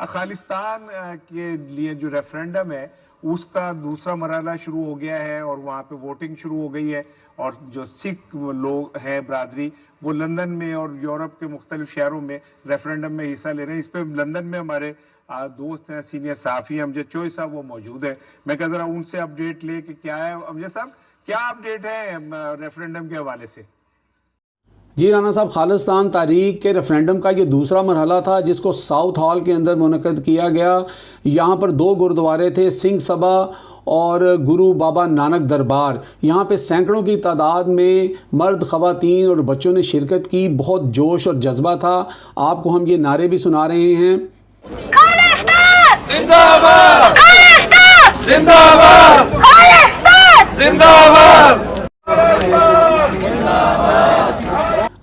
खालिस्तान के लिए जो रेफरेंडम है उसका दूसरा मरहला शुरू हो गया है और वहां पे वोटिंग शुरू हो गई है। और जो सिख लोग हैं बरादरी, वो लंदन में और यूरोप के मुख्तलिफ शहरों में रेफरेंडम में हिस्सा ले रहे हैं। इस पर लंदन में हमारे दोस्त हैं, सीनियर सहाफी अमजद चोई साहब, वो मौजूद है। मैं कह जरा उनसे अपडेट ले कि क्या है। अमजद साहब, क्या अपडेट है रेफरेंडम के हवाले से? जी राना साहब, खालिस्तान तहरीक के रेफरेंडम का ये दूसरा मरहला था जिसको साउथ हॉल के अंदर मुनक़द किया गया। यहाँ पर दो गुरुद्वारे थे, सिंह सभा और गुरु बाबा नानक दरबार। यहाँ पे सैकड़ों की तादाद में मर्द, ख़वातीन और बच्चों ने शिरकत की। बहुत जोश और जज्बा था। आपको हम ये नारे भी सुना रहे हैं। जिंदाबाद, जिंदाबाद, जिंदाबाद।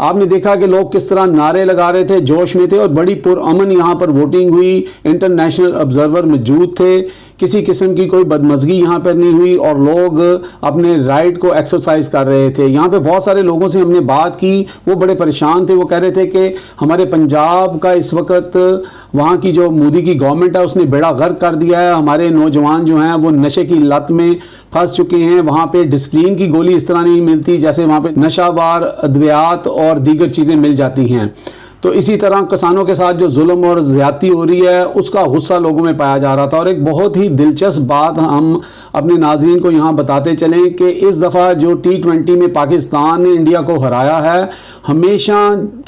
आपने देखा कि लोग किस तरह नारे लगा रहे थे, जोश में थे और बड़ी पुरअमन यहाँ पर वोटिंग हुई। इंटरनेशनल ऑब्जर्वर मौजूद थे, किसी किस्म की कोई बदमज़गी यहाँ पर नहीं हुई और लोग अपने राइट को एक्सरसाइज कर रहे थे। यहाँ पे बहुत सारे लोगों से हमने बात की, वो बड़े परेशान थे। वो कह रहे थे कि हमारे पंजाब का इस वक्त वहाँ की जो मोदी की गवर्नमेंट है उसने बेड़ा गर्क कर दिया है। हमारे नौजवान जो हैं वो नशे की लत में फंस चुके हैं। वहाँ पे डिसिप्लिन की गोली इस तरह नहीं मिलती जैसे वहाँ पे नशाबार अद्वियात और दीगर चीज़ें मिल जाती हैं। तो इसी तरह किसानों के साथ जो जुल्म और ज़्यादती हो रही है उसका गुस्सा लोगों में पाया जा रहा था। और एक बहुत ही दिलचस्प बात हम अपने नाज़रीन को यहाँ बताते चलें कि इस दफ़ा जो T20 में पाकिस्तान ने इंडिया को हराया है, हमेशा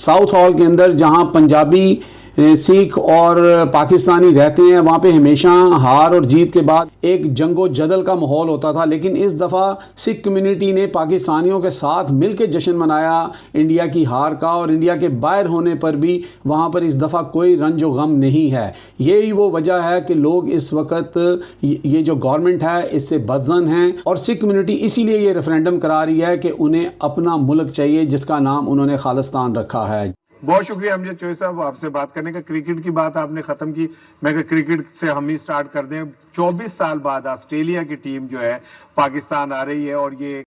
साउथ हॉल के अंदर जहाँ पंजाबी, सिख और पाकिस्तानी रहते हैं वहाँ पे हमेशा हार और जीत के बाद एक जंगो जदल का माहौल होता था। लेकिन इस दफ़ा सिख कम्युनिटी ने पाकिस्तानियों के साथ मिलकर जश्न मनाया इंडिया की हार का। और इंडिया के बाहर होने पर भी वहाँ पर इस दफ़ा कोई रंजो गम नहीं है। यही वो वजह है कि लोग इस वक्त ये जो गवर्नमेंट है इससे बदज़न हैं। और सिख कम्युनिटी इसीलिए ये रेफरेंडम करा रही है कि उन्हें अपना मुल्क चाहिए जिसका नाम उन्होंने खालिस्तान रखा है। बहुत शुक्रिया अमजद चोई साहब आपसे बात करने का। क्रिकेट की बात आपने खत्म की, मैं क्रिकेट से हम ही स्टार्ट कर दें। 24 साल बाद ऑस्ट्रेलिया की टीम जो है पाकिस्तान आ रही है और ये